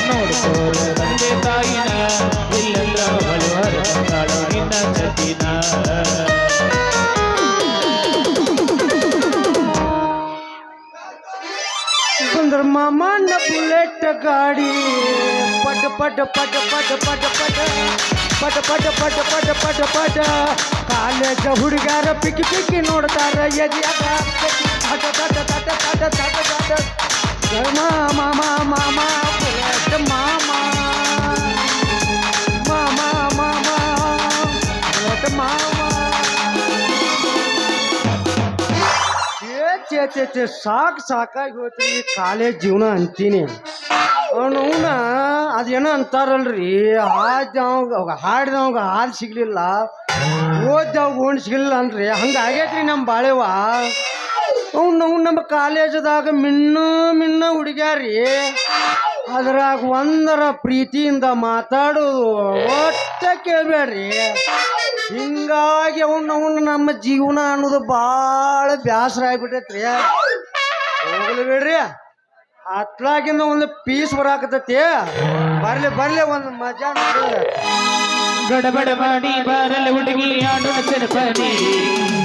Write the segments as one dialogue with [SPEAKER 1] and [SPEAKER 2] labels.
[SPEAKER 1] ನೋಡ್ಕೋರು ತಂದೆ ತಾಯಿನ ಇಲ್ಲೆಲ್ಲ ಬಳುವರ ಕಾಳು ನಿನ್ನ ಜತಿನ
[SPEAKER 2] सुंदर मामा न बुलेट गाड़ी पट पट पट पट पट पट पट पट पट पट पट पट ಕಾಲೇಜ ಹುಡುಗಾರ ಪಿಕ್ಕಿ ಪಿಕ್ಕಿ ನೋಡ್ತಾರ ಎದಿಯಾಗ ತಟ ತಟ ತಟ ತಟ ತಟ ತಟ ಮಾಮ ಮಾಮ ಬುಲೆಟ್ ಮಾಮ ಮಾಮ ಮಾಮ ಬುಲೆಟ್ ಮಾಮ ಸಾಕಾಗಿ ಹೋಯ್ತು ಈ ಕಾಲೇಜ್ ಜೀವನ ಅಂತೀನಿ ಅವನ ಅದೇನೋ ಅಂತಾರಲ್ರಿ ಹಾಡಿದವಾಗ ಹಾಲು ಸಿಗ್ಲಿಲ್ಲ ಓದ್ದವಾಗ ಓಣ್ ಸಿಗ್ಲಿಲ್ಲ ಅನ್ರಿ ಹಂಗಾಗೈತ್ರಿ ನಮ್ಮ ಬಾಳೆವ ಅವ್ನು ನಮ್ಮ ಕಾಲೇಜದಾಗ ಮಿನ್ನ ಹುಡುಗ್ಯಾರಿ ಅದ್ರಾಗ ಒಂದರ ಪ್ರೀತಿಯಿಂದ ಮಾತಾಡೋದು ಒಟ್ಟ ಕೇಳಬೇಡ್ರಿ ಹಿಂಗಾಗಿ ಅವನು ನಮ್ಮ ಜೀವನ ಅನ್ನೋದು ಭಾಳ ಬೇಸರ ಆಗ್ಬಿಟ್ಟೈತ್ರಿ ಹೋಗ್ಲಿ ಬಿಡ್ರಿ ಅತ್ಲಾಗಿಂದ ಒಂದು ಪೀಸ್ ಬರಾಕತೈತಿ ಬರ್ಲಿ ಒಂದು ಮಜಾ ನೋಡಿದ್ರೆ
[SPEAKER 1] ಗಡಬಡ ಮಾಡಿ ಬಾರಲಿ ಹುಡುಗಿ ಆಡೋಣ ಜನಪನಿ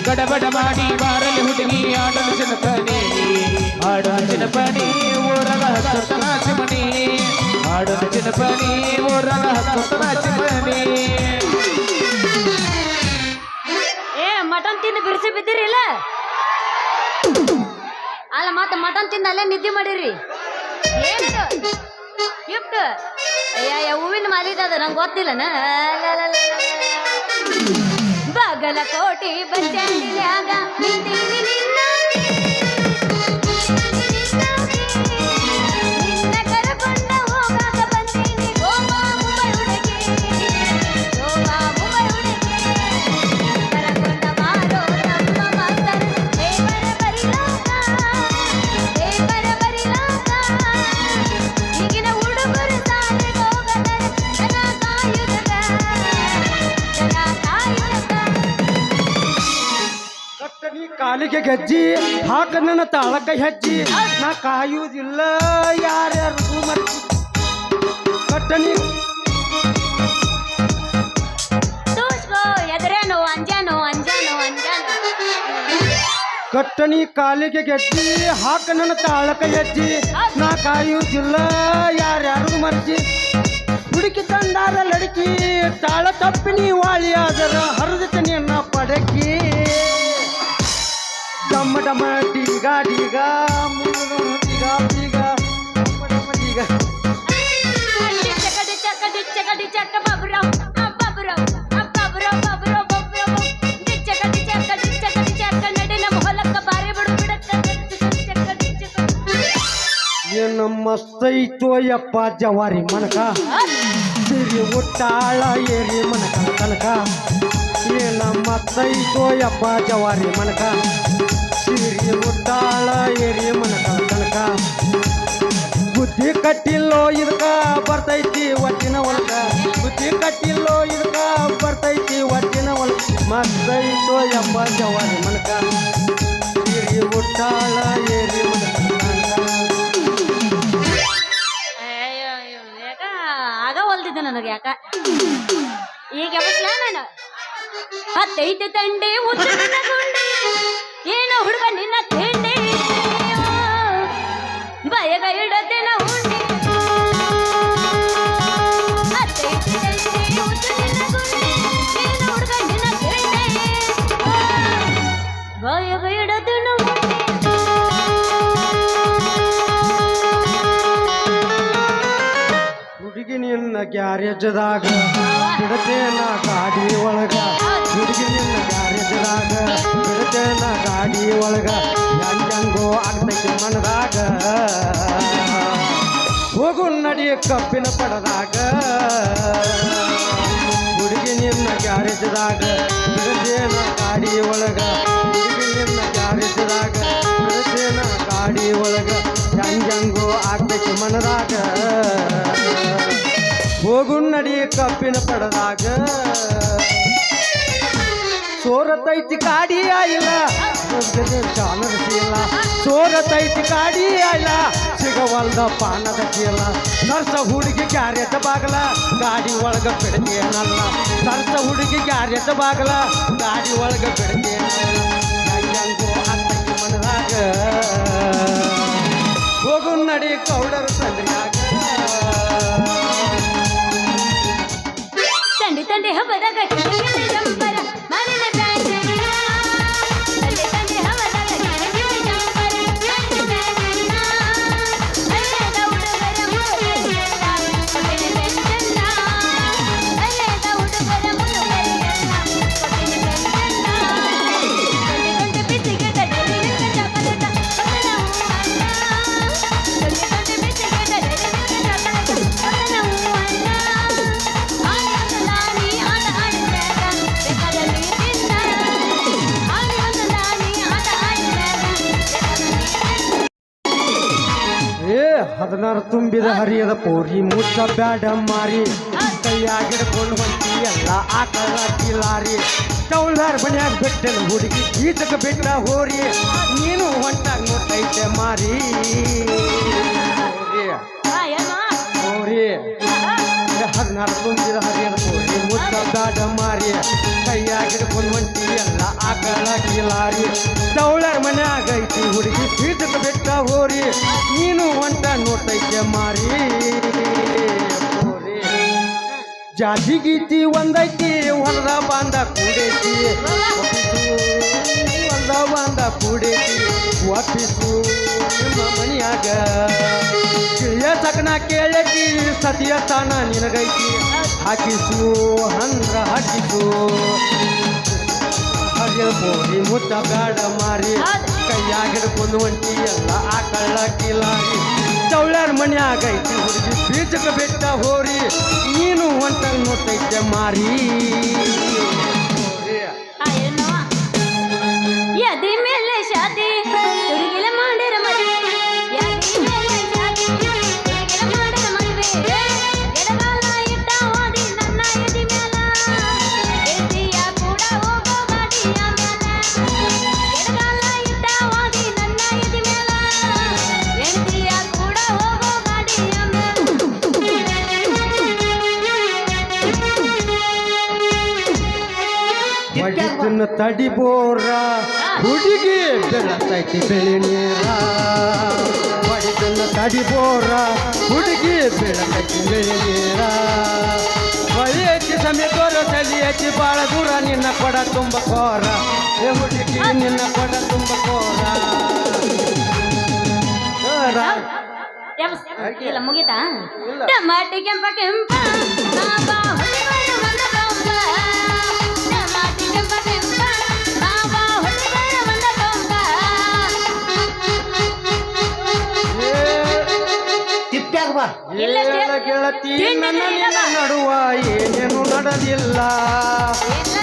[SPEAKER 1] ಗಡಬಡ ಮಾಡಿ ಬಾರಲಿ ಹುಡುಗಿ ಆಡೋಣ ಜನಪನಿ ಆಡೋಣ ಜನಪನಿ ಊರಗ ಹತ್ತನ ಚಿಮಣಿ ಆಡೋಣ ಜನಪನಿ ಊರಗ ಹತ್ತನ ಚಿಮಣಿ
[SPEAKER 3] ಮಟನ್ ತಿಂದು ಬಿರ್ಸಿ ಬಿದ್ದಿರಿಲ್ಲ ಅಲ್ಲ ಮತ್ತೆ ಮಟನ್ ತಿಂದು ಅಲ್ಲೇ ನಿದ್ದೆ ಮಾಡಿರಿ ಗಿಫ್ಟ್ ಅಯ್ಯ ಹೂವಿನ ಮಾಲಿದದ ನಂಗೆ ಗೊತ್ತಿಲ್ಲನ ಬಾಗಲಕೋಟೆ ಬಸ್ ಸ್ಟ್ಯಾಂಡಿನ್ಯಾಗ ನಿಂತೀನಿ ನಿನ್ನ ಕರಕೊಂಡ ಹೋಗಾಕ ಬಂದೀನಿ ಗೋವಾ ಮುಂಬೈ ಹುಡುಗಿ ಗೋವಾ ಮುಂಬೈ ಹುಡುಗಿ ಕರಕೊಂಡ ಮಾರೋ ನಮ್ಮ ಮಾಸ್ತರ್ ದೇವರ ಬರಿಲಾಕ ಈಗಿನ ಹುಡುಗರು ಸಾಲಿಗೆ ಹೋಗದರೆ ಜನ ಕಾಯುವುದ
[SPEAKER 2] ಕಟ್ಟನಿ ಕಾಲಿಗೆ ಗೆಜ್ಜಿ ಹಾಕ ನನ್ನ ತಾಳಕ ಹೆಜ್ಜಿ ನಾ ಕಾಯುವುದಿಲ್ಲ ಯಾರ್ಯಾರಿಗೂ ಮರ್ಚಿ ಕಟ್ಟನಿ
[SPEAKER 3] ಎದರೇನು ಅಂಜಾನು ಅಂಜಾನು ಅಂಜಾನು
[SPEAKER 2] ಕಟ್ಟನಿ ಕಾಲಿಗೆ ಗೆಜ್ಜಿ ಹಾಕ ನನ್ನ ತಾಳಕ ಹೆಜ್ಜಿ ನಾ ಕಾಯುವುದಿಲ್ಲ ಯಾರ್ಯಾರಿಗೂ ಮರ್ಚಿ ಹುಡುಕಿ ತಂದಾರ ಲಡಕಿ ತಾಳ ತಪ್ಪಿನಿ ವಾಳಿಯಾದರ ಹರಿದ ನಿನ್ನ ಪಡಕಿ ಡಮ್ಮ ಡಮ್ಮ ಡೀಗ ಡೀಗ ಡೀಗ ಡೀಗ ಡೀಗ
[SPEAKER 3] ಚಕಡಿ ಚಕ ಬಾಬುರಾವ್ ಬಾಬುರಾವ್ ಬಾಬುರಾವ್ ಬಾಬುರಾವ್ ಬಾಬುರಾವ್ ಚಕಡಿ ಚಕ ನಡಿ ನಮ್ಮ ಹೊಲಕ್ಕ ಬಾರಿ ಬಿಡು ಬಿಡಕ್ಕ
[SPEAKER 2] ಏನು ಮಸ್ತೈತೋ ಯಪ್ಪ ಜವಾರಿ ಮನಕ ಸಿರಿ ಉಟ್ಟಾಳ ಏರಿ ಮನಕ ಕನಕ ಏನು ಮಸ್ತೈತೋ ಯಪ್ಪ ಜವಾರಿ ಮನಕ ಸಿರಿ ಉಟ್ಟಾಳ ಏರಿ ಮನಕ ಕನಕ ಬುದ್ಧಿ ಕಟ್ಟಿಲ್ಲೋ ಇದಕ್ಕ ಬರ್ತೈತಿ ಒಟ್ಟಿನ ಒಳಕ ಬುದ್ಧಿ ಕಟ್ಟಿಲ್ಲೋ ಇದಕ್ಕ ಬರ್ತೈತಿ ಒಟ್ಟಿನ ಒಳಕ ಮಸ್ತೈತೋ ಯಪ್ಪ ಜವಾರಿ ಮನಕ ಸಿರಿ ಉಟ್ಟಾಳ ಏರಿ ಮನಕ
[SPEAKER 3] ಆಗ ಹೊಲ್ದಿದ್ದೆ ನನಗೆ ಯಾಕ ಈಗ ಯಾವತ್ಲ ನಾನು ಹತ್ತೈತೆ ತಂಡೆ ಉದ್ದಿನ ಗುಂಡಿ ಏನೋ ಹುಡುಗ ನಿನ್ನ ತಿಂಡಿ ಬಯಗ ಇಡದಿನ ಹುಂಡಿ ಹತ್ತೈತೆ ತಂಡೆ ಉದ್ದಿನ ಗುಂಡಿ ಏನೋ ಹುಡುಗ ನಿನ್ನ ತಿಂಡಿ ಬಯಗ ಇಡದಿನ
[SPEAKER 2] ಹುಡುಗಿ ನಿನ್ನ ಗ್ಯಾರೇಜದಾಗ ಬಿಡತೇನ ಗಾಡಿ ಒಳಗ ಹುಡುಗಿ ನಿನ್ನ ಗ್ಯಾರೇಜದಾಗ ಬಿಡತೇನ ಗಾಡಿ ಒಳಗ ಹೆಂಗೋ ಆಗ್ತೈತಿ ಮನದಾಗ ಹೋಗು ನಡಿ ಕಪ್ಪಿನ ಪಡದಾಗ ಹುಡುಗಿ ನಿನ್ನ ಗ್ಯಾರೇಜದಾಗ ಬಿಡತೇನ ಗಾಡಿ ಒಳಗ ಹುಡುಗಿ ನಿನ್ನ ಗ್ಯಾರೇಜದಾಗ ಬಿಡತೇನ ಗಾಡಿ ಒಳಗ ಹೆಂಗೋ ಆಗ್ತೈತಿ ಮನದಾಗ ಹೋಗು ನಡಿ ಕಪ್ಪಿನ ಪಡದಾಗ ಸೋರತೈತಿ ಕಾಡಿ ಆಯಿಲ್ಲ ಚಾನದ ಚೀಲ ಸೋರತೈತಿ ಕಾಡಿ ಆಯಿಲ್ಲ ಸಿಗವಲ್ದ ಪಾನದ ಚೀಲ ಸರ್ಸ ಹುಡುಗಿ ಗ್ಯಾರೆದ ಬಾಗಲ ಗಾಡಿ ಒಳಗ ಬಿಡ್ತೇನಲ್ಲ ಸರ್ಸ ಹುಡುಗಿ ಗ್ಯಾರೆದ ಬಾಗಲ ಗಾಡಿ ಒಳಗ ಬಿಡ್ತೇನಲ್ಲ ಹೆಂಗೋ ಅತ್ತಕ್ಕೆ ಮನದಾಗ ಹೋಗು ನಡಿ ಕೌಡರ ಸಂದ್ರಿಯಾಗ
[SPEAKER 3] ತಂಡಿ ತಂಡಿ ಹಬ್ಬದಾಗ ಕಿರಿಕಿರಿ ಜಂಪರ ಮನೆಯ ಬ್ಯಾಂಡಿನ ತಂಡಿ ತಂಡಿ ಹಬ್ಬದಾಗ ಕಿರಿಕಿರಿ ಜಂಪರ ಮನೆಯ ಬ್ಯಾಂಡಿನ ಅಲ್ಲೇದ ಹುಡುಗರ ಮುಳುಗರಿಯಲ್ಲ ಕೊಟ್ಟಿನ ಬೆಂಚನ್ನ ಅಲ್ಲೇದ ಹುಡುಗರ ಮುಳುಗರಿಯಲ್ಲ ಕೊಟ್ಟಿನ ಬೆಂಚನ್ನ ಗಂಟೆ ಗಂಟೆ ಬಿಸಿಗೆ ಗಡ್ಡೆಗೆ ಚಪಲದ ಕೊಟ್ಟನ ಹೂವನ್ನ ಗಂಟೆ ಗಂಟೆ ಬಿಸಿಗೆ ಗಡ್ಡೆಗೆ ಚಪಲದ ಕೊಟ್ಟನ ಹೂವನ್ನ
[SPEAKER 2] ಏ 16 ತುಂಬಿದ ಹರಿಯದ ಪೋರಿ ಮುಚ್ಚ ಬ್ಯಾಡ ಮಾರಿ ಕೈಯಾಗಿಡ್ಕೊಂಡು ಹೊಂಟಿ ಎಲ್ಲ ಆಕಳ ಕಿಲಾರಿ ಚೌಲಾರ್ ಮನ್ಯಾಗ ಬಿಟ್ಟನ ಹುಡುಗಿ ಈತಕ್ಕೆ ಬಿಟ್ಟ ಹೋರಿ ನೀನು ಹೊಂಟಾಗ ನೋಡ್ತೈತೆ ಮಾರಿ ಹೋರಿ 16 ತುಂಬಿದ ಹರಿಯದ ಪೋರಿ ಮುಚ್ಚ ಬ್ಯಾಡ ಮಾರಿ ಕೈಯಾಗಿಡ್ಕೊಂಡು ಹೊಂಟಿ ಎಲ್ಲ ಆಕಳ ಕಿಲಾರಿ ಚೌಲಾರ್ ಮನ್ಯಾಗ ಐತಿ ಹುಡುಗಿ ಈತಕ್ಕೆ ಬಿಟ್ಟ ಹೋರಿ ನೀನು ಹೊಂಟ ನೋಡ್ತೈತೆ ಮಾರಿ ಜಾತಿ ಗೀತಿ ಒಂದೈತಿ ಹೊಲದ ಬಾಂಧ ಕೂಡೈತಿ ಹೊಲದ ಬಾಂಧ ಕೂಡೈತಿ ಒಪ್ಪಿಸು ನಿಮ್ಮ ಮನೆಯಾಗ ಕಿಳಿಯ ತಕನ ಕೇಳೈತಿ ಸತಿಯ ಸ್ಥಾನ ನಿನಗೈತಿ ಹಾಕಿಸು ಅಂದ್ರ ಹಾಕಿಸು ಹರಿಯ ಪೋರಿ ಮುಟ್ಟ ಬ್ಯಾಡ ಮಾರಿ ಕೈಯಾಗಿಡ್ಕೊಂಡು ಹೊಂಟಿ ಎಲ್ಲ ಆಕಳ ಕಿಲಾರಿ ಚೌಳ್ಯಾರ ಮನ್ಯಾಗೈತಿ ಹುಡುಗಿ ಬೀಜಕ್ಕೆ ಬಿಟ್ಟ ಹೋರಿ ನೀನು ಹೊಂಟಾಗ ನೋಡ್ತೈತೆ ಮಾರಿ
[SPEAKER 3] ಯದಿ ಮೇಲೆ ಶಾದಿ ಹುಡುಗಿಲ ಮಾಡಿರ ಮದುವೆ ಯದಿ ಮೇಲೆ ಶಾದಿ ಹುಡುಗಿಲ ಮಾಡಿರ ಮದುವೆ ಎಡಗಾಲ ಇಟ್ಟ ಹೋದಿ ನನ್ನ ಎದಿ ಮೇಲ ಎದಿಯ ಕೂಡ ಹೋಗೋ ಗಾಡಿಯ ಮೇಲ ಎಡಗಾಲ ಇಟ್ಟ ಹೋದಿ ನನ್ನ ಎದಿ ಮೇಲ ಎದಿಯ ಕೂಡ ಹೋಗೋ ಗಾಡಿಯ
[SPEAKER 2] ಒಡಿತನ ತಡಿಬೋರ ಹುಡುಗಿ ಬೆಳತೈತಿ ಬೆಳಿ ನೀರ ಒಡಿತನ ತಡಿಬೋರ ಹುಡುಗಿ ಬೆಳತೈತಿ ಬೆಳಿ ನೀರ ಹೊಳಿ ಹಚ್ಚಿ ಸಮೇತೋರ ತಲಿ ಹಚ್ಚಿ ಬಾಳ ದೂರ ನಿನ್ನ ಕೊಡ ತುಂಬ ಕೋರ ಏ ಹುಡುಗಿ ನಿನ್ನ ಕೊಡ ತುಂಬ ಕೋರ
[SPEAKER 3] ಇಲ್ಲ ಮುಗಿತಾ ಟಮಾಟಿ ಕೆಂಪ ಕೆಂಪ ಬಾಬಾ ಹೊಲಿಬಾರ ಮಂದ ಕೊಂಬ ಟಮಾಟಿ ಕೆಂಪ ಕೆಂಪ ಬಾಬಾ ಹೊಲಿಬಾರ ಮಂದ ಕೊಂಬ
[SPEAKER 2] ಏಳ ಗೆಳತಿ ನನ್ನ ನಿನ್ನ ನಡುವ ಏನೇನು ನಡೆದಿಲ್ಲ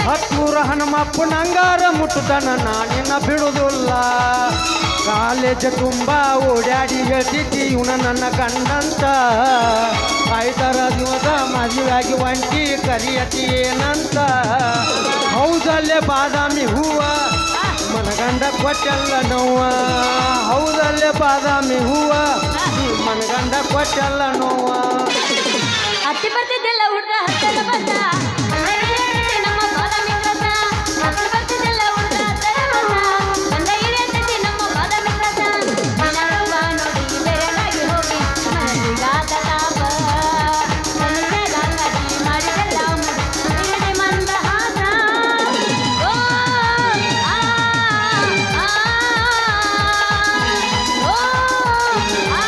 [SPEAKER 2] 10 ಹನುಮಪ್ಪನ ಅಂಗಾರ ಮುಟ್ಟುದನ ನಾನಿನ್ನ ಬಿಡುದಿಲ್ಲ ಕಾಲೇಜ್ ತುಂಬ ಓಡಾಡಿ ಹೇಳ್ತಿದ್ದಿ ಇವನ ನನ್ನ ಗಂಡಂತ 5 ದಿವಸ ಮದುವೆಯಾಗಿ ಒಂಟಿ ಕರಿಯತಿ ಏನಂತ ಹೌದಲ್ಲೇ ಬಾದಾಮಿ ಹೂವ ಮನಗಂಡ ಕೊಟ್ಟಲ್ಲ ನೋವ ಹೌದಲ್ಲೇ ಬಾದಾಮಿ ಹೂವ ಮನಗಂಡ ಕೊಟ್ಟಲ್ಲ ನೋವ
[SPEAKER 3] ಹತ್ತಿ ಬರ್ತಿದ್ದೆಲ್ಲ ಹುಡುಗ ಹತ್ತದ ಬಂದ ನಮ್ಮ ಬಾದಾಮಿ ರಸ ಹತ್ತಿ ಬರ್ತಿದ್ದೆಲ್ಲ ಹುಡುಗ ಹತ್ತದ ಬಂದ ಬಂದ ಇಳಿಯತೈತಿ ನಮ್ಮ ಬಾದಾಮಿ ರಸ ನಡುವ ನೋಡಿ ಬೆರಗಾಗಿ ಹೋಗಿ ಮನಸ್ಸಿಗಾದ ತಾಪ ಮನಸ್ಸಿಗಾಗದಿ ಮಾಡಿದೆಲ್ಲ ಮುಡಿ ಮಂದ ಹಾಸ ಓ ಆ ಆ ಓ ಆ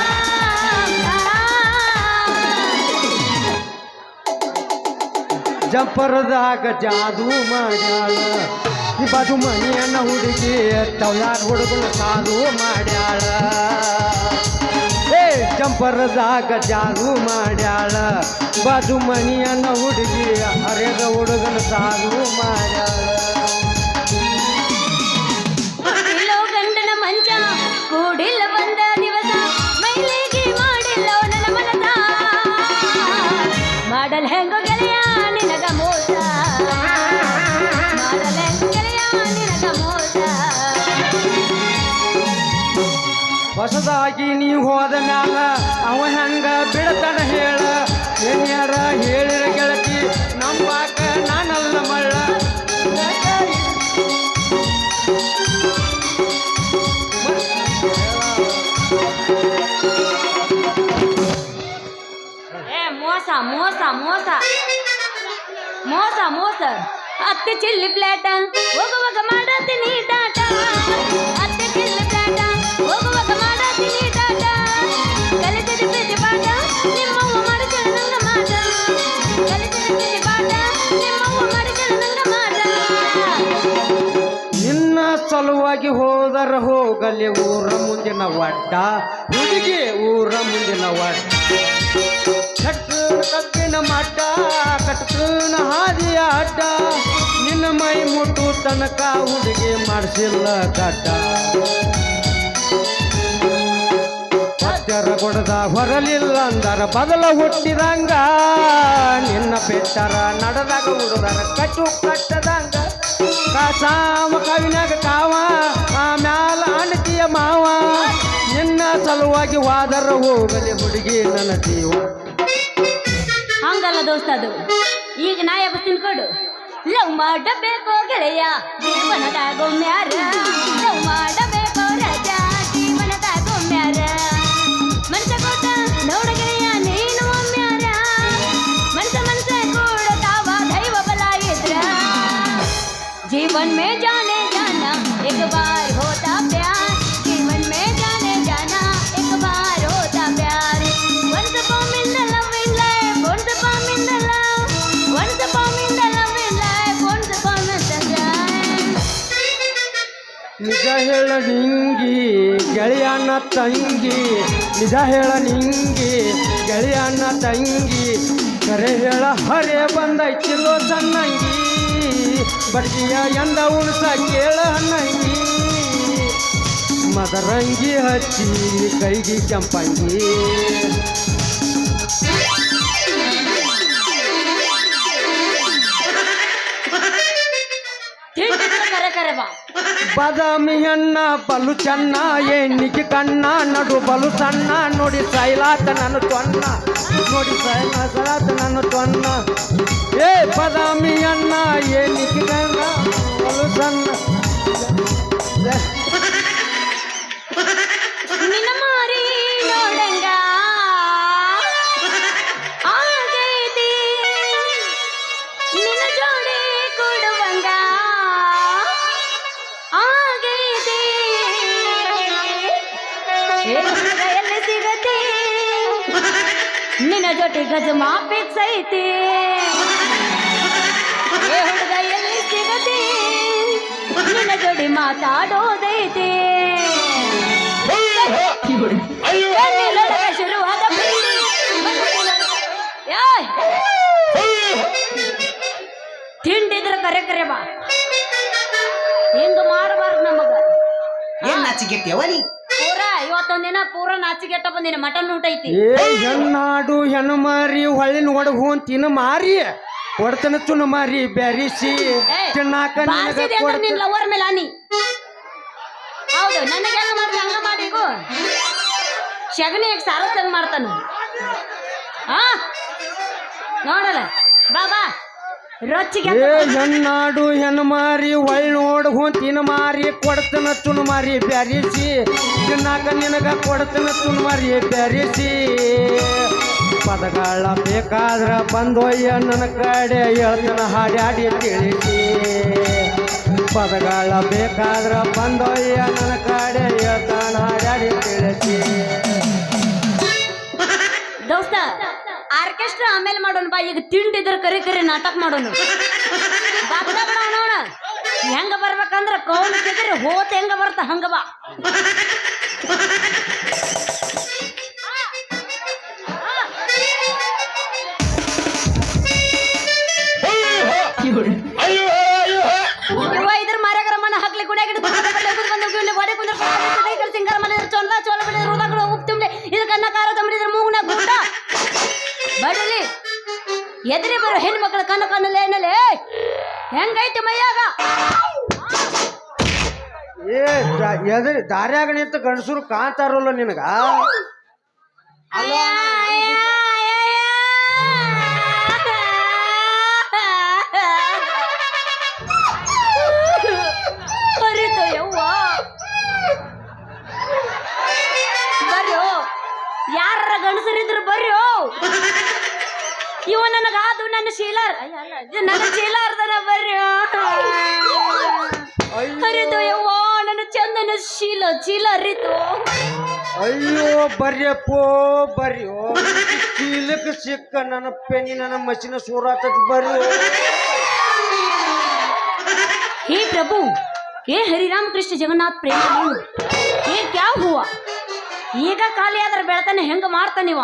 [SPEAKER 2] ಜಂಪರದಾಗ ಜಾದೂ ಮಾಡ್ಯಾಳ ಈ ಬಾಜು ಮನೆಯನ್ನ ಹುಡುಗಿ ತವ್ಯಾರ ಹುಡುಗನ ಸಾಧು ಮಾಡ್ಯಾಳ ಏ ಜಂಪರದಾಗ ಜಾದೂ ಮಾಡ್ಯಾಳ ಬಾಜು ಮನೆಯನ್ನ ಹುಡುಗಿ ಹರಿಯದ ಹುಡುಗನ ಸಾಧು ಮಾಡ್ಯಾಳ
[SPEAKER 3] ಕೂಡಿಲ್ಲೋ ಗಂಡನ ಮಂಚ ಕೂಡಿಲ್ಲ ಬಂದ ದಿವಸ ಮೈಲಿಗೆ ಮಾಡಿಲ್ಲ ನನ್ನ ಮನದ ಮಾಡಲ್ ಹೆಂಗೋ ಗೆಳೆಯ ನಿನಗ ಮೋಸ ಮಾಡಲ್ ಹೆಂಗೋ ಗೆಳೆಯ
[SPEAKER 2] ಸಲುವಾಗಿ ನೀ ಹೋದ ಮ್ಯಾಲ ಅವ ಹೆಂಗ ಬಿಡತನ ಹೇಳ ಏನ್ಯಾರ ಹೇಳಿರ ಗೆಳತಿ ನಂಬಾಕ ನಾನಲ್ಲ ಮಳ್ಳ
[SPEAKER 3] ಮೋಸ ಮೋಸ ಮೋಸ ಮೋಸ ಮೋಸ ಅತ್ತೆ ಚಿಲ್ಲಿ ಪ್ಲೇಟ ಹೋಗುವಾಗ ಮಾಡತ್ತೀನಿ ಟಾಟ ಅತ್ತೆ ಚಿಲ್ಲಿ ಪ್ಲೇಟ ಹೋಗುವಾಗ ಮಾಡತ್ತೀನಿ ಟಾಟ ಕಲಿತಿದ್ದ ಪ್ರೀತಿ ಪಾಠ ನಿಮ್ಮವ್ವ ಮಾಡಿದಳು ನಂಗ ಮಾಟ ಕಲಿತಿದ್ದ ಪ್ರೀತಿ ಪಾಠ ನಿಮ್ಮವ್ವ ಮಾಡಿದಳು ನಂಗ ಮಾಟ
[SPEAKER 2] ನಿನ್ನ ಸಲುವಾಗಿ ಹೋದರ ಹೋಗಲಿ ಊರ ಮುಂದಿನ ಒಡ್ಡ ಹುಡುಗಿ ಊರ ಮುಂದಿನ ಒಡ್ಡ ಕಬ್ಬಿನ ಮಡ್ಡ ಕಟ್ಕನ ಹಾದಿಯ ಅಡ್ಡ ನಿನ್ನ ಮೈ ಮುಟ್ಟು ತನಕ ಹುಡುಗಿ ಮಾಡಿಸಿಲ್ಲ ಗಡ್ಡ ಹತ್ತರ ಕೊಡದ ಹೊರಲಿಲ್ಲ ಅಂದರ ಬದಲ ಹುಟ್ಟಿದಂಗ ನಿನ್ನ ಬೆಟ್ಟರ ನಡೆದಾಗ ಹುಡುಗರ ಕಟ್ಟು ಕಟ್ಟದಂಗ ಕಾಸಾಮ ಕವಿನಾಗ ಕಾವ ಆಮ್ಯಾಲ ಅಣತಿಯ ಮಾವ ನಿನ್ನ ಸಲುವಾಗಿ ವಾದರ ಹೋಗಲಿ ಹುಡುಗಿ ನನ್ನ ಜೀವ
[SPEAKER 3] ಹಂಗಲ್ಲ ದೋಸ್ತ ಅದು ಈಗ ನಾ ಎಬ್ಬಸ್ತೀನಿ ಕೊಡು ಲವ್ ಮಾಡಬೇಕೋ ಗೆಳೆಯ ಜೀವನದಾಗ ಮ್ಯಾರ ಲವ್ ಮಾಡಬೇಕೋ ರಾಜ ಜೀವನದಾಗ ಮ್ಯಾರ ಮನಸ ಕೊಟ್ಟ ನೋಡ ಗೆಳೆಯ ನೀನು ಮ್ಯಾರ ಮನಸ ಕೂಡ ತಾವ ದೈವ ಬಲ ಇದ್ರ जीवन में जाने जाना एक बार होता प्यार जीवन में जाने जाना एक बार होता प्यार once upon in the love in life once upon in the love once upon in the love in life once upon in the life
[SPEAKER 2] ನಿಜ ಹೇಳ ನಿಂಗಿ ಗೆಳೆಯನ ತಂಗಿ ನಿಜ ಹೇಳ ನಿಂಗಿ ಗೆಳೆಯನ ತಂಗಿ ಕರೆ ಹೇಳ ಹರೇ ಬಂದೈತಿಲ್ಲೋ ಸಣ್ಣಂಗಿ ಬಡ್ಗಿಯ ಎಂದ ಉಣಸ ಕೇಳ ನಂಗಿ ಮದರಂಗಿ ಹಚ್ಚಿ ಕೈಗಿ ಕೆಂಪಂಗಿ
[SPEAKER 3] ಕರೆ ಕರೆ ಬಾ
[SPEAKER 2] ಬಾದಾಮಿ ಹಣ್ಣ ಬಲು ಚೆನ್ನ ಎಣ್ಣಿಗೆ ಕಣ್ಣ ನಡು ಬಲು ಸಣ್ಣ ನೋಡಿ ಸೈಲಾತ ನನ್ನ ತೊನ್ನ ನೋಡಿ ಸೈಲಾತ ನನ್ನ ತೊನ್ನ ಏ ಬಾದಾಮಿ ಹಣ್ಣ ಎಣ್ಣಿಗೆ ಕಣ್ಣ ಬಲು ಸಣ್ಣ
[SPEAKER 3] ನಿನ್ನ ಮಾರಿ ನೋಡಂಗ ಆಗೈತಿ ನಿನ್ನ ಜೋಡಿ ಕೊಡುವಂಗ ಆಗೈತಿ ಎಲ್ಲಿ ಸಿಗತಿ ನಿನ್ನ ಜೊತೆ ಗಜಮಾ ಫಿಕ್ಸ್ ಐತಿ ಏ ಹುಡುಗ ಎಲ್ಲಿ ಸಿಗತಿ ನಿನ್ನ ಜೋಡಿ ಮಾತಾಡೋದೈತಿ ಶುರುವಾದ ತಿಂಡಿದ್ರ ಕರೆ ಕರೆ ಬಾ ಹಿಂಗ ಮಾಡಬಾರ್ದು ನಮಗ
[SPEAKER 4] ಏನ್ ನಾಚಿಗೆಟ್ಟವನಿ
[SPEAKER 3] ಪೂರ ಇವತ್ತೊಂದಿನ ಪೂರ ನಾಚಿಗೆಟ್ಟ ಬಂದಿನ ಮಟನ್ ಊಟ ಐತಿ
[SPEAKER 2] ಏ ಹೆಣ್ಣಾಡು ಹೆಣ್ಣು ಮಾರಿ ಹೊಳ್ಳಿನ ಒಡಗು ತಿನ್ನ ಮಾರಿ ಕೊಡ್ತನ ಚುನ ಮಾರಿ ಬೆರಿಸಿ ತಿನ್ನಾಕ
[SPEAKER 3] ನಿನ್ ಲವರ್ ಮೇಲೆ ಆನಿ ಹೌದು ನನಗೆ ಹೆಂಗ ಮಾಡ್ರಿ ಹಂಗ ಮಾಡಿಗು ಶಗಣಿಯಾಗ ಸಾರಸಂಗ್ ಮಾಡ್ತಾನ ಹಾ ನೋಡಲ್ಲ ಬಾಬಾ ರೊಚ್ಚಿಗೆ
[SPEAKER 2] ಏ ಹೆಣ್ಣಾಡು ಹೆಣ್ಣು ಮಾರಿ ಹೊಳ್ಳಿ ನೋಡಗು ತಿನ್ನ ಮಾರಿ ಕೊಡ್ತನ ಚುನ ಮಾರಿ ಬೆರಿಸಿ ತಿನ್ನಾಕ ನಿನಗ ಕೊಡ್ತನ ಚುನ ಮಾರಿ ಬೆರಿಸಿ ಪದಗಳ ಬೇಕಾದ್ರ ಬಂದೊಯ್ಯ ನನ್ನ ಕಡೆ ಹೇಳ್ತನ ಹಾಡ್ಯಾಡಿ ತಿಳಿಸಿ ಪದಗಳ ಬೇಕಾದ್ರ ಬಂದೊಯ್ಯ ನನ್ನ ಕಡೆ ಹೇಳ್ತಾನ ಹಾಡ್ಯಾಡಿ ತಿಳಿಸಿ
[SPEAKER 3] ದೋಸ್ತ ಆರ್ಕೆಸ್ಟ್ರಾ ಆಮೇಲೆ ಮಾಡೋಣ ಬಾ ಈಗ ತಿಂಡಿದ್ರ ಕರಿ ಕರಿ ನಾಟಕ ಮಾಡೋಣ ನೋಡ ಹೆಂಗ ಬರ್ಬೇಕಂದ್ರ ಕೌನ್ ಕೆದ್ರಿ ಹೋತ ಹೆಂಗ ಬರ್ತ ಹಂಗ ಬಾ ಇದ್ರ ಮಾರ್ಯಾಗರ ಮನ ಹಾಕ್ಲಿ ಗುಡಿಯಾಗಿಟ್ಟು ಗೋಡೆ ಕುಂದ್ರ ಸಿಂಗಾರ ಮನೆ ಚೊಲ್ಲ ಚೋಳ ಬೆಳೆ ರೋದಾಗಳು ಉಪ್ಪು ತುಂಬಲಿ ಇದ್ರ ಕನ್ನ ಖಾರ ತಂಬಿದ್ರ ಮೂಗ್ನ ಗುಡ್ಡ ಬಡಲಿ ಎದ್ರಿ ಬರೋ ಹೆಣ್ಮಕ್ಳ ಕಣ್ಣ ಕಣ್ಣಲ್ಲಿ ಏನಲ್ಲೇ ಹೆಂಗೈತಿ ಮೈಯಾಗ
[SPEAKER 2] ಎದ್ರಿ ದಾರ್ಯಾಗ ನಿಂತ ಗಂಡಸರು ಕಾಣ್ತಾರಲ್ಲ ನಿನಗ
[SPEAKER 3] ಬರೀತೋ ಯವ್ವ ಬರ್ರೋ ಯಾರ ಗಂಡಸರಿದ್ರು ಬರ್ರೋ ಇವ ನನಗಾದು ನನ್ನ ಶೀಲಾರ್ ಅಲ್ಲ ನನ್ನ ಶೀಲಾರ್ದನ ಬರ್ರೋ ಹರಿದು ಯವ್ವ ನನ್ನ ಚಂದನ ಚೀಲ ಹರಿತು
[SPEAKER 2] ಅಯ್ಯೋ ಬರ್ಯಪ್ಪೋ ಬರ್ಯೋ ಚೀಲಕ್ಕೆ ಸಿಕ್ಕ ನನ್ನ ಪೆನ್ನಿ ನನ್ನ ಮಸಿನ ಸೂರಾತದ ಬರ್ಯೋ
[SPEAKER 3] हे प्रभु हे हरिराम कृष्ण जगन्नाथ प्रेम ये क्या हुआ ಈಗ ಖಾಲಿ ಆದ್ರೆ ಬೆಳತಾನೆ ಹೆಂಗ ಮಾಡ್ತಾನಿವ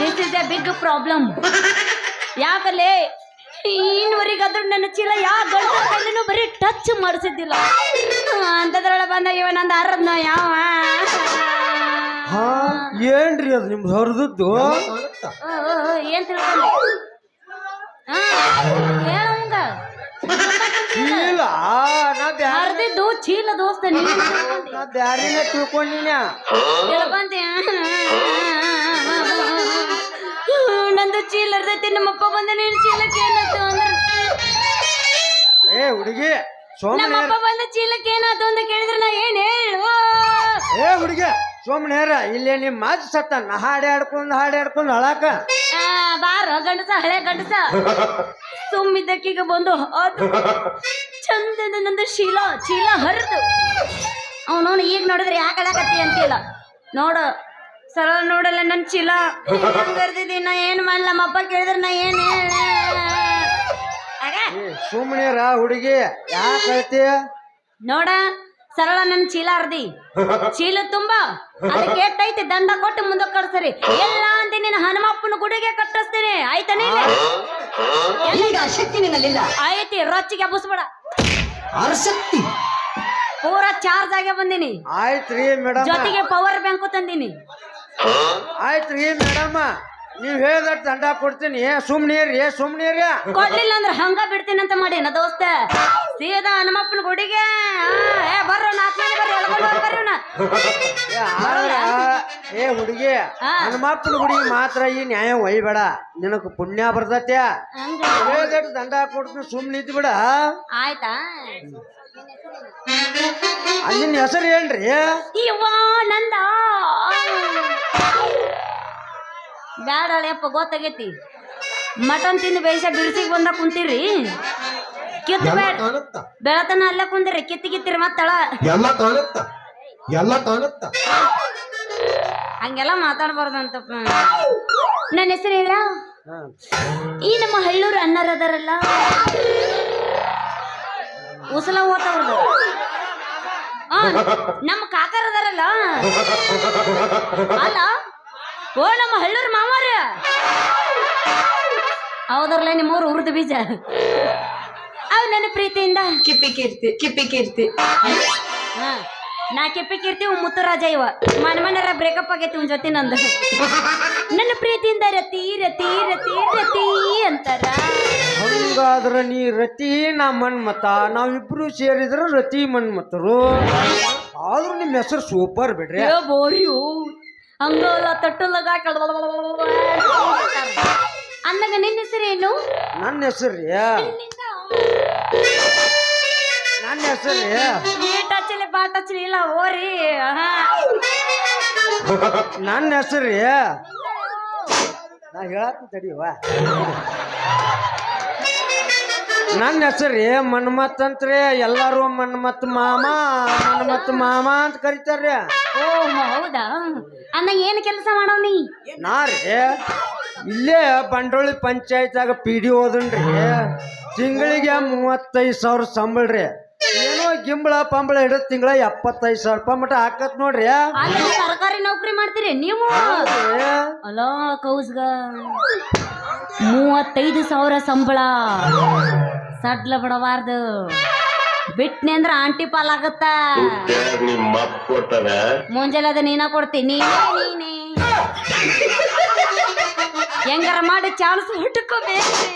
[SPEAKER 3] this is a big problem ಯಾಕಲ್ಲೇ ಇನ್ನುವರೆಗಾದ್ರೂ ನನ್ನ ಚೀಲ ಯಾವ ಗಂಡ ಕೈಲೂ ಬರೀ ಟಚ್ ಮಾಡಿಸಿದ್ದಿಲ್ಲ ಅಂತದ್ರೊಳ ಬಂದ ಇವ ನಂದು ಅರ್ಧನ ಯಾವ
[SPEAKER 2] ಹಾ ಏನ್ರಿ ಅದು ನಿಮ್ದು ಹೊರದದ್ದು
[SPEAKER 3] ಏನ್ ತಿಳ್ಕೊಂಡೆ ಹೇಳು ಹಿಂಗ
[SPEAKER 2] ಚೀಲ
[SPEAKER 3] ಹರಿದಿದ್ದು ಚೀಲ ದೋಸ್ತ ನೀನು
[SPEAKER 2] ನಾ ಬ್ಯಾರಿನ ತಿಳ್ಕೊಂಡಿನ
[SPEAKER 3] ತಿಳ್ಕೊಂತಿ ನಂದು ಚೀಲ ಹರಿದೈತಿ ನಮ್ಮಪ್ಪ ಬಂದ ನೀನು ಚೀಲಕ್ಕೆ ಏನಾಯ್ತು ಅಂದ್ರೆ
[SPEAKER 2] ಏ ಹುಡುಗಿ ಸೋಮನೆ
[SPEAKER 3] ನಮ್ಮಪ್ಪ ಬಂದ ಚೀಲಕ್ಕೆ ಏನಾಯ್ತು ಅಂತ ಕೇಳಿದ್ರೆ ನಾ ಏನ್ ಹೇಳು
[SPEAKER 2] ಏ ಹುಡುಗಿ ಸೋಮನೇರ ಇಲ್ಲೇ ನಿಮ್ಮ ಮಾತು ಸತ್ತ ಹಾಡ್ಯಾಡ್ಕೊಂಡು ಹಳಾಕ
[SPEAKER 3] ಬಾರ ಗಂಡಸ ಹಳೆ ಗಂಡಸ ಸುಮ್ಮಿದ್ದಕ್ಕೀಗ ಬಂದು ಚಂದದ ನಂದು ಚೀಲ ಹರಿದು ಅವನವನು ಈಗ ನೋಡಿದ್ರೆ ಯಾಕೆ ಅಳಕತ್ತಿ ಅಂತಿಲ್ಲ ನೋಡು ಸರಳ ನೋಡಲ್ಲ ನನ್ನ ಚೀಲ ಹರಿದಿದ್ದಿ ನಾ ಏನು ಮಾಡಲ್ಲ ನಮ್ಮಪ್ಪ ಕೇಳಿದ್ರೆ ನಾ ಏನು
[SPEAKER 2] ಸುಮ್ಮನೆರ ಹುಡುಗಿ ಯಾಕೆ ಹೇಳ್ತಿ
[SPEAKER 3] ನೋಡ ಸರಳ ನನ್ನ ಚೀಲ ಹರ್ದಿ ಚೀಲ ತುಂಬಾ ಅದಕ್ಕೆ ಎಟ್ಟೈತಿ ದಂಡ ಕೊಟ್ಟು ಮುಂದಕ್ಕೆ ಕಳ್ಸರಿ ಎಲ್ಲ ಅಂತ ನಿನ್ನ ಹನುಮಪ್ಪನ ಗುಡಿಗೆ ಕಟ್ಟಿಸ್ತೀನಿ ಆಯ್ತಾನೆ
[SPEAKER 4] ಶಕ್ತಿ ನಿನ್ನಲ್ಲಿಲ್ಲ
[SPEAKER 3] ಐತಿ ರೊಚ್ಚಿಗೆ ಹಬ್ಬಿಸ್ಬೇಡ
[SPEAKER 4] ಶಕ್ತಿ
[SPEAKER 3] ಪೂರಾ ಚಾರ್ಜ್ ಆಗೇ ಬಂದಿನಿ
[SPEAKER 2] ಆಯ್ತ್ರಿ ಮೇಡಮ್
[SPEAKER 3] ಜೊತೆಗೆ ಪವರ್ ಬ್ಯಾಂಕ್ ತಂದಿನಿ
[SPEAKER 2] ಆಯ್ತ್ರಿ ಮೇಡಮ್ ನೀವ್ ಹೇಳ್ದಟ್ ದಂಡ ಕೊಡ್ತೀನಿ ಸುಮ್ನೇರಿ
[SPEAKER 3] ಕೊಡ್ಲಿಲ್ಲ ಅಂದ್ರೆ ಹಂಗ ಬಿಡ್ತೀನಿ ಅಂತ ಮಾಡೀನ ದೋಸ್ತ ಸೀದಾ ಹನುಮಪ್ಪನ ಗುಡಿಗೆ ಬರ್ರ 4 ಮಂದಿ ಬರ್ರಿ ಎಳ್ಕೊಂಡು ಬರ್ರಿ
[SPEAKER 2] ಏ ಹುಡುಗಿ ಹನುಮಪ್ಪನ ಗುಡಿಗೆ ಮಾತ್ರ ಈ ನ್ಯಾಯ ಒಯ್ಬೇಡ ನಿನಗ ಪುಣ್ಯ ಬರ್ತತ್ಯ ಹೇಳ್ದಟ್ ದಂಡ ಕೊಡ್ತೀನಿ ಸುಮ್ನೆ ಇದ್ ಬಿಡ
[SPEAKER 3] ಆಯ್ತಾ
[SPEAKER 2] ನಿನ್ನ ಹೆಸರು ಏನ್ರಿ
[SPEAKER 3] ಇವ್ವ ನಂದ ಬ್ಯಾಡ ಅಳೆಯಪ್ಪ ಗೊತ್ತಾಗೈತಿ ಮಟನ್ ತಿಂದು ಬೇಯಿಸ ಬಿರ್ಸಿಗೆ ಬಂದ ಕುಂತೀರಿ ಕಿತ್ತು ಬೇಡ ಬೆಳತನ ಅಲ್ಲೇ ಕುಂದಿರಿ ಕಿತ್ತಿಗಿತ್ತಿರಿ ಮತ್ತಳ
[SPEAKER 5] ಎಲ್ಲ ಕಾಣುತ್ತ
[SPEAKER 3] ಹಂಗೆಲ್ಲ ಮಾತಾಡ್ಬಾರ್ದಂತಪ್ಪ ನನ್ನ ಹೆಸರು ಹೇಳ ಈ ನಮ್ಮ ಹಳ್ಳೂರು ಅಣ್ಣರದಾರಲ್ಲ ಉಸಲ ಓದ್ತವ್ರದು ನಮ್ಮ ಕಾಕರದಾರಲ್ಲ ಅಲ್ಲ ಓ ನಮ್ಮ ಹಳ್ಳೂರು ಮಾಮಾರ ಹೌದ್ರಲ್ಲ ನಿಮ್ಮೂರು ಹುರಿದು ಬೀಜ ಅವ್ ನನ್ನ ಪ್ರೀತಿಯಿಂದ
[SPEAKER 4] ಕಿಪ್ಪಿ ಕೀರ್ತಿ
[SPEAKER 3] ಹಾ ನಾ ಕಿಪ್ಪಿ ಕೀರ್ತಿ ಮುತ್ತುರಾಜ ಇವ ಮನರ ಬ್ರೇಕಪ್ ಆಗೈತಿ ಒಂದ್ ಜೊತೆ ನಂದು ನನ್ನ ಪ್ರೀತಿಯಿಂದ ರತಿ ರತಿ ರತಿ ರತಿ ಅಂತಾರ
[SPEAKER 2] ಹಂಗಾದ್ರ ನೀ ರತಿ ನಾ ಮನ್ಮತ ನಾವಿಬ್ರು ಸೇರಿದ್ರ ರತಿ ಮನ್ಮತರು ಆದ್ರೂ ನಿಮ್ ಹೆಸರು ಸೂಪರ್ ಬಿಡ್ರಿ
[SPEAKER 3] ಬೋರಿಯು ಹಂಗಲ್ಲ ತಟ್ಟಲಗ ಅಂದಾಗ ನಿನ್ನ ಹೆಸರೇನು
[SPEAKER 2] ನನ್ನ ಹೆಸರು
[SPEAKER 3] ಟಚಲಿ ಬಾ ಟಚಲಿ ಇಲ್ಲ ಓರಿ
[SPEAKER 2] ನನ್ನ ಹೆಸರು ನಾ ಹೇಳತ್ತ ತಡಿವ ನನ್ನ ಹೆಸರು ಮನ್ಮತ್ ಅಂತ್ರಿ ಎಲ್ಲಾರು ಮನ್ಮತ್ ಮಾಮ ಅಂತ ಕರಿತಾರ್ರಿ
[SPEAKER 3] ಓ ಹೌದಾ ಅಂದಾಗ ಏನ್ ಕೆಲಸ ಮಾಡವ್ನಿ
[SPEAKER 2] ನಾ ರೀ ಇಲ್ಲೇ ಬಂಡೋಳಿ ಪಂಚಾಯತ್ಯಾಗ PD ಓದನ್ರಿ ತಿಂಗಳಿಗೆ 35,000 ಸಂಬಳ ರೀ ಏನೋ ಗಿಂಬಳ ಪಂಬಳ ಹಿಡಿದ ತಿಂಗಳ 75,000 ರೂಪಾಯಿ ಮಟ ಹಾಕತ್ ನೋಡ್ರಿ
[SPEAKER 3] ಅಲ್ಲಿ ಸರ್ಕಾರಿ ನೌಕರಿ ಮಾಡ್ತೀರಿ ನೀವು ಅಲ್ಲ ಕೌಸ್ಗ 35,000 ಸಂಬಳ ಸಡ್ಲ ಬಿಡಬಾರ್ದು ಬಿಟ್ನಿ ಅಂದ್ರ ಆಂಟಿ ಪಾಲಾಗತ್ತ ಮುಂಜಾನೆ ಅದ ನೀನ ಕೊಡ್ತೀನಿ ನೀನೇ ಹೆಂಗಾರ ಮಾಡಿ ಚಾನ್ಸ್ ಹುಟ್ಟಕೋಬೇಕ್ರಿ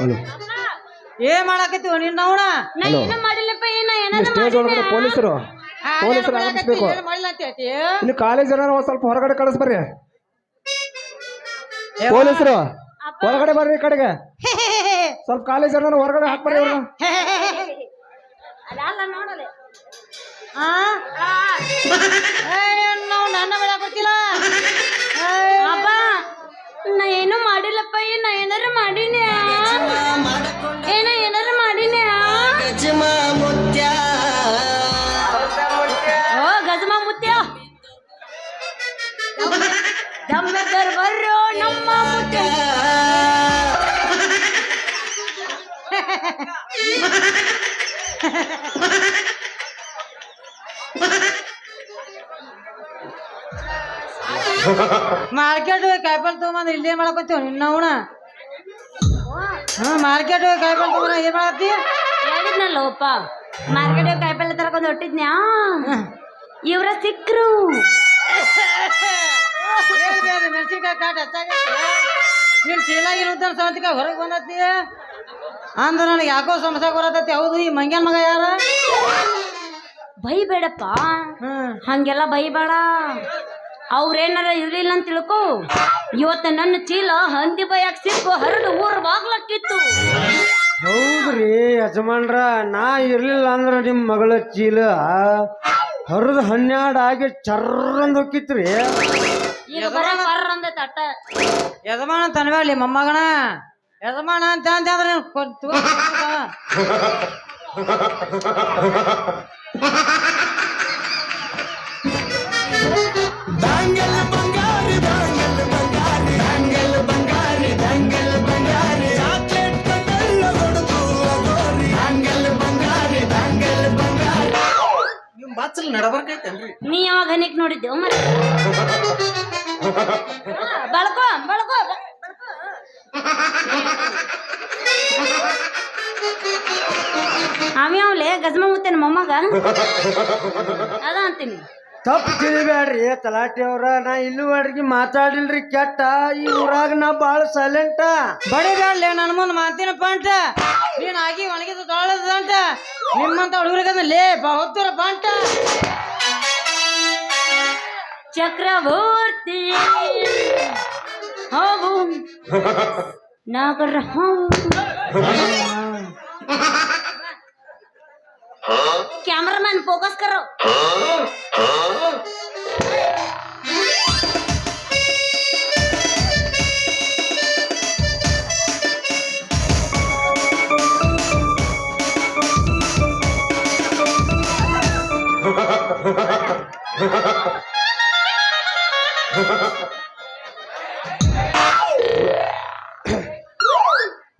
[SPEAKER 2] ಹಲೋ ಏನ್ ಮಾಡಾಕತ್ತೀವ ನೀನ್ ಅವಣ
[SPEAKER 3] ನಾ ಏನೂ ಮಾಡಿಲ್ಲಪ್ಪ ಏನ ಏನಾದ್ರು
[SPEAKER 2] ಸ್ಟೇಜ್ ಒಳಗಡೆ ಪೊಲೀಸರು ಆಗಮಿಸ್ಬೇಕು
[SPEAKER 3] ಮಾಡಿಲ್ಲ ಅಂತ ಹೇಳ್ತೀಯ
[SPEAKER 2] ಇಲ್ಲಿ ಕಾಲೇಜ್ ಒಂದ್ ಸ್ವಲ್ಪ ಹೊರಗಡೆ ಕಳಿಸ್ಬರ್ರಿ ಪೊಲೀಸರು ಹೊರಗಡೆ ಬರ್ರಿ ಈ ಕಡೆಗೆ ಸ್ವಲ್ಪ ಕಾಲೇಜ್ ಹೊರಗಡೆ ಹಾಕ್ಬರ್ರಿ ಅವ್ರನ್ನ
[SPEAKER 3] ಅದಲ್ಲ ನೋಡಲೆ
[SPEAKER 2] ನಾವು ನನ್ನ ಬೆಳಕ್ ಗೊತ್ತಿಲ್ಲ
[SPEAKER 3] ಅಪ್ಪ ನಾ ಏನೂ ಮಾಡಿಲ್ಲಪ್ಪ ನಾ ಏನಾರು ಮಾಡಿನ್ಯಾ ಏನಾರು ಮಾಡಿನ್ಯಾ ಓ ಗಜಮ ಮುತ್ಯ ದಮ್ಮೆದ್ದರ್ ಬರ್ರೋ ನಮ್ಮ ಮುತ್ಯ
[SPEAKER 2] ಮಾರ್ಕೆಟ್ ಕಾಯಿಪಲ್ ತಗೊಂಬಂದ್ರೆ ಇಲ್ಲೇ ಮಾಡಕೊಂತೀವ ನಿನ್ನವಣ ಮಾರ್ಕೆಟ್ ಕಾಯಿಪಲ್ ತಗೊಂಡ ಏನ್ ಮಾಡತ್ತಿ
[SPEAKER 3] ಹೇಳಿದ್ನಲ್ಲಪ್ಪ ಮಾರ್ಕೆಟ್ ಕಾಯಿಪಲ್ಲೆ ತರಕೊಂಡ್ ಹೊಟ್ಟಿದ್ನ್ಯಾ ಇವ್ರ ಸಿಕ್ರು
[SPEAKER 2] ಮೆಣಸಿನ್ಕಾಯಿ ಕಾಟ್ ಹೆಚ್ಚಾಗೈತಿ ನೀನ್ ಚೀಲಾಗಿರುತ್ತ ಸವಂತಿಕ ಹೊರಗೆ ಬಂದತಿ ಅಂದ್ರ ನನಗೆ ಯಾಕೋ ಸಮಸ್ಯೆ ಬರತೈತಿ ಹೌದು ಈ ಮಂಗ್ಯಾನ ಮಗ ಯಾರ
[SPEAKER 3] ಬೈಬೇಡಪ್ಪ ಹಂಗೆಲ್ಲ ಬೈಬೇಡ ಅವ್ರೇನಾರ ಇರ್ಲಿಲ್ಲ ಅಂತ ತಿಳ್ಕೊ ಇವತ್ತ ನನ್ನ ಚೀಲ ಹಂದಿ ಬೈಯಾಕ ಸಿಕ್ಕು ಹರಿದು ಊರ್ ಬಾಗ್ಲಕ್ಕಿತ್ತು
[SPEAKER 2] ಹೌದ್ರಿ ಯಜಮಾನ್ರ ನಾ ಇರ್ಲಿಲ್ಲ ಅಂದ್ರ ನಿಮ್ ಮಗಳ ಚೀಲ ಹರಿದು 12 ಆಗಿ ಚರ್ರಂದ್ ಹೋಗಿತ್ರಿ
[SPEAKER 3] ಈಗ ಬರ ಅಂದ ತಟ್ಟ
[SPEAKER 2] ಯಜಮಾನ ತನಬೇಡಿ ಮೊಮ್ಮಗಣ ಯಜಮಾನ ಅಂತ ಅಂದ್ರೆ
[SPEAKER 5] ಬಾಚಲ್ ನಡಬರ್ಕೈತೇನ್ರಿ
[SPEAKER 3] ನೀ ಯಾವಾಗ ಹನಿಕ್ ನೋಡಿದ್ದೇವ ಮತ್ತೆ ಬಳಕೋ ಬಳಕೋ ಅವ್ಯಾವ್ಲೆ ಗಜಮ ಮುತ್ತೇನ ಮೊಮ್ಮಗ ಅದ ಅಂತೀನಿ
[SPEAKER 2] ತಪ್ಪು ತಿಳಿಬೇಡ್ರಿ ತಲಾಟಿ ಅವ್ರ ನಾ ಇಲ್ಲಿವರೆಗೆ ಮಾತಾಡಿಲ್ರಿ ಕೆಟ್ಟ ಈ ಊರಾಗ ನಾ ಬಾಳ ಸೈಲೆಂಟ ಬಡಿಬೇಡ್ಲಿ ನನ್ನ ಮುಂದೆ ಮಾತಿನ ಪಂಟ ನೀನ್ ಆಗಿ ಒಣಗಿದ ತೊಳದಂಟ ನಿಮ್ಮಂತ ಹುಡುಗರಿಗೆ ಲೇ ಹೊತ್ತೂರ ಪಂಟ
[SPEAKER 3] ಚಕ್ರವರ್ತಿ ಹೋಗು ನಾಗರ कैमरामैन फोकस करो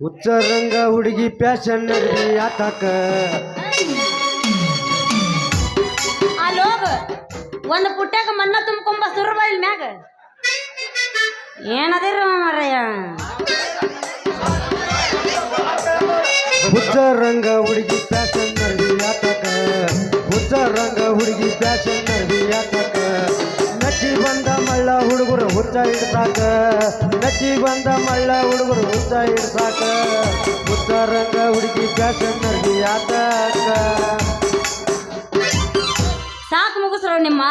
[SPEAKER 2] ಉಚ್ಚರಂಗ ಹುಡುಗಿ ಪ್ಯಾಶನ್ ನಡ್ರಿ ಯಾತಕ
[SPEAKER 3] ಆ ಲೋಗ ಒಂದು ಪುಟ್ಟಾಗ ಮಣ್ಣ ತುಂಬ್ಕೊಂಬ ಸುರಬಾಯಿಲ್ ಮ್ಯಾಗ ಏನದಿರ ಮರಯ್ಯ
[SPEAKER 2] ಉಚ್ಚರಂಗ ಹುಡುಗಿ ಪ್ಯಾಶನ್ ನಡ್ರಿ ಯಾತಕ ಉಚ್ಚರಂಗ ಹುಡುಗಿ ಪ್ಯಾಶನ್ ನಡ್ರಿ ಯಾತಕ ನಚ್ಚಿ ಬಂದ ಮಳ್ಳ ಹುಡುಗರು ಹುಚ್ಚ ಹಿಡ್ಸಾಕ ನಚ್ಚಿ ಬಂದ ಮಳ್ಳ ಹುಡುಗರು ಹುಚ್ಚ ಹಿಡ್ಸಾಕ ಉಚ್ಚರಂಗ ಹುಡುಗಿ ಪ್ಯಾಶನ್ ನಡ್ರಿ ಯಾತಕ
[SPEAKER 3] ಸಾಕು ಮುಗಿಸ್ರು ನಿಮ್ಮ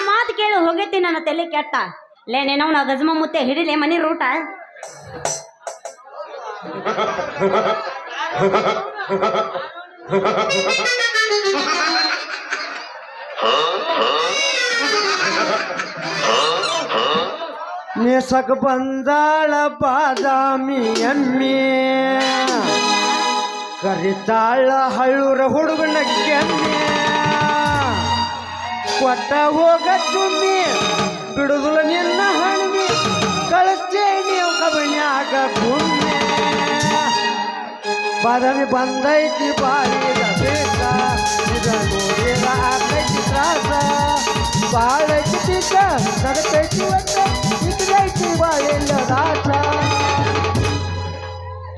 [SPEAKER 3] ಮಾತು ಕೇಳಿ ಹೋಗೈತಿ ನನ್ನ ತಲೆ ಕೆಟ್ಟ ಲೇ ನೇನವನ ಗಜಮ ಮುತ್ತೆ ಹಿಡಿಲೆ ಮನಿ ರೂಟ
[SPEAKER 2] ನೇಸಕ್ ಬಂದಾಳ ಬಾದಾಮಿ ಎಮ್ಮಿ ಕರಿತಾಳ ಹಳ್ಳೂರ ಹುಡುಗನ ಕೆಮ್ಮಿ ಕೊಟ್ಟ ಹೋಗ ತುಂಬಿ ಬಿಡುದಿಲ್ಲ ನಿನ್ನ ಹಣ್ಣಿ ಕಳಿಸ್ತೇ ನೀವು ಕಬಣ್ಯಾಗ ಭೂಮಿ ಬಾದಾಮಿ ಬಂದೈತಿ ಬಾಳಿದ ಬೇಕ ಇದ ನೋಡಿದ ಆಕೈತಿ ತ್ರಾಸ ಬಾಳೈತಿ ತೀಕ ನಡಕೈತಿ ಒಟ್ಟ ಇದ್ದೈತಿ ಬಾಳೆಲ್ಲ ದಾಟ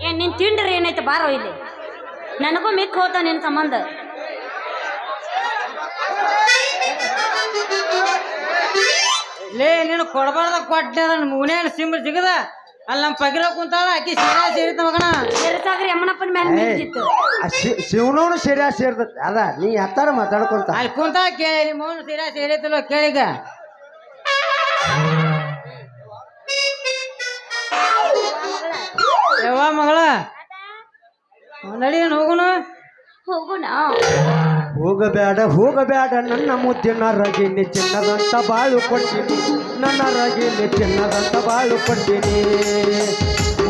[SPEAKER 3] ಏನ್ ನಿನ್ ತಿಂಡ್ರಿ ಏನೈತೆ ಬಾರೋ ಇಲ್ಲಿ ನನಗೂ ಮಿಕ್ಕ ಹೋತ ನಿನ್ ಸಂಬಂಧ
[SPEAKER 2] ಲೇ ನೀನು ಕೊಡಬಾರ್ದ ಕೊಟ್ಟೆ ಅದನ್ನ ಮುನೇನು ಸಿಂಬ ಸಿಗದ ಅಲ್ಲಿ ನಮ್ಮ ಪಗಿಲ ಕುಂತಾಳ ಆಕಿ ಸೀರಾ ಸೇರಿತ ಮಗನ
[SPEAKER 3] ಸೇರ್ಸಾಗ್ರಿ ಅಮ್ಮನಪ್ಪನ ಮೇಲೆ ನಿಂತಿತ್ತು
[SPEAKER 2] ಶಿವನವನು ಸರಿಯಾಗಿ ಸೇರ್ತೈತಿ ಅದ ನೀ ಹತ್ತಾರ ಮಾತಾಡ್ಕೊಂತ ಅಲ್ಲಿ ಕುಂತಾಳ ಕೇಳಿ ನಿಮ್ಮ ಮೌನ ಸೀರಾ ಸೇರೈತಲ್ಲ ಕೇಳಿಗ ಯವ್ವ ಮಗಳ ನಡಿ ಹೋಗೋಣ
[SPEAKER 3] ಹೋಗೋಣ
[SPEAKER 2] ಹೋಗಬೇಡ ನನ್ನ ಮುದ್ದಿನ ರಗಿನಿ ಚಿನ್ನದಂತ ಬಾಳು ಕೊಡ್ತೀನಿ ನನ್ನ ರಗಿನಿ ಚಿನ್ನದಂತ ಬಾಳು ಕೊಡ್ತೀನಿ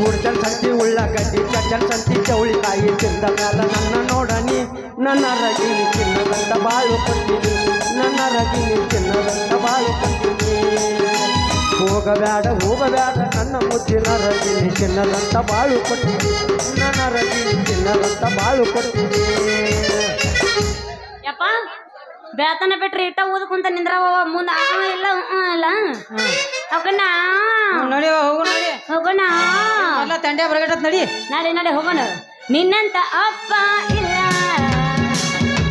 [SPEAKER 2] ಊರ್ಜನ್ ಸಂತಿ ಉಳ್ಳಾಗಡ್ಡಿ ಚಚ್ಚನ್ ಸಂತಿ ಚೌಳಿಕಾಯಿ ತಿಂದ ಮ್ಯಾಲ ನನ್ನ ನೋಡನಿ ನನ್ನ ರಗಿನಿ ಚಿನ್ನದಂತ ಬಾಳು ಕೊಡ್ತೀನಿ ನನ್ನ ರಗಿನಿ ಚಿನ್ನದಂತ ಬಾಳು ಕೊಡ್ತೀನಿ ಹೋಗಬೇಡ ನನ್ನ ಮುದ್ದಿನ ರಗಿನಿ ಚಿನ್ನದಂತ ಬಾಳು ಕೊಡ್ತೀನಿ ನನ್ನ ರಗಿನಿ ಚಿನ್ನದಂತ ಬಾಳು ಕೊಡ್ತೀನಿ
[SPEAKER 3] ಯಪ್ಪ ಬೇತನ ಬಿಟ್ರಿ ಇಟ್ಟ ಓದ್ಕೊಂತ ನಿಂದ್ರವ ಮುಂದ ಇಲ್ಲ ಇಲ್ಲ ಹೋಗೋಣ
[SPEAKER 2] ನಡಿ ಹೋಗೋಣ
[SPEAKER 3] ಹೋಗೋಣ
[SPEAKER 2] ಎಲ್ಲ ತಂಡೆ ಬರಗಟ್ಟತ್ ನಡಿ
[SPEAKER 3] ನಡಿ ಹೋಗೋಣ ನಿನ್ನಂತ ಅಪ್ಪ ಇಲ್ಲ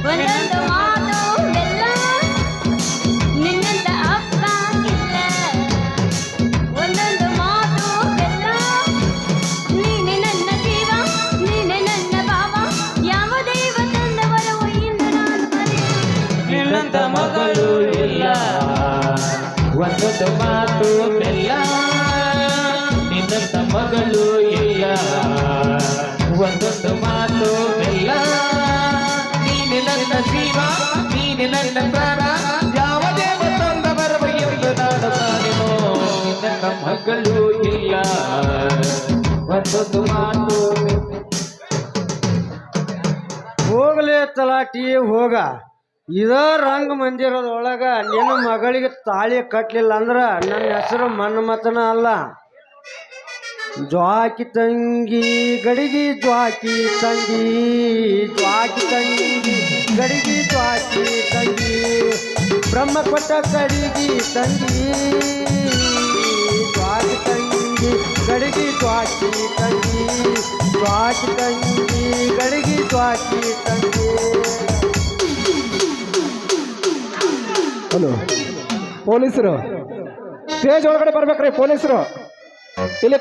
[SPEAKER 3] ಒಂದೊಂದು ಮಾತು ಬೆಲ್ಲ ನಿನ್ನಂತ ಅಪ್ಪ ಇಲ್ಲ ಒಂದೊಂದು ಮಾತು ಬೆಲ್ಲ ನೀನೆ ನನ್ನ ಜೀವ ನೀನೆ ನನ್ನ ಭಾವ ಯಾವ ದೈವ ತಂದವರು ಇಂದು ನಾನು
[SPEAKER 1] ನಿನ್ನಂತ ಮಗಳು ಇಲ್ಲ ಒಂದೊಂದು ಮಾತು ಬೆಲ್ಲ ನಿನ್ನಂತ ಮಗಳು ಇಲ್ಲ ಒಂದೊಂದು ಮಾತು ಬೆಲ್ಲ ನೀನೆ ನನ್ನ ಜೀವ ನೀನೆ ನನ್ನ ಪ್ರಾಣ ಯಾವ ದೇವ ತಂದ ಬರುವ ಎಂದು ನಾನು ಕಾಣೆನೋ ನಿನ್ನಂತ ಮಗಳು ಇಲ್ಲ ಒಂದೊಂದು ಮಾತು
[SPEAKER 2] ಹೋಗಲೇ ತಲಾಟಿ ಹೋಗ ಇದ ರಂಗ ಮಂದಿರದೊಳಗ ನಿನ್ನ ಮಗಳಿಗೆ ತಾಳಿ ಕಟ್ಟಲಿಲ್ಲ ಅಂದ್ರ ನನ್ನ ಹೆಸರು ಮನ್ಮಥನ ಅಲ್ಲ ಜ್ವಾಕಿ ತಂಗಿ ಗಡಿಗಿ ಜ್ವಾಕಿ ತಂಗಿ ಗಡಿಗಿ ಜ್ವಾಕಿ ತಂಗಿ ಬ್ರಹ್ಮ ಕೊಟ್ಟ ಗಡಿಗಿ ತಂಗಿ ಜ್ವಾಕಿ ತಂಗಿ ಗಡಿಗಿ ಜ್ವಾಕಿ ತಂಗಿ ಗಡಿಗಿ ಜ್ವಾಕಿ ತಂಗಿ
[SPEAKER 6] ಹಲೋ ಪೊಲೀಸರು ಸ್ಟೇಜ್ ಒಳಗಡೆ ಬರ್ಬೇಕ್ರಿ ಪೊಲೀಸರು ಇಲ್ಲಿ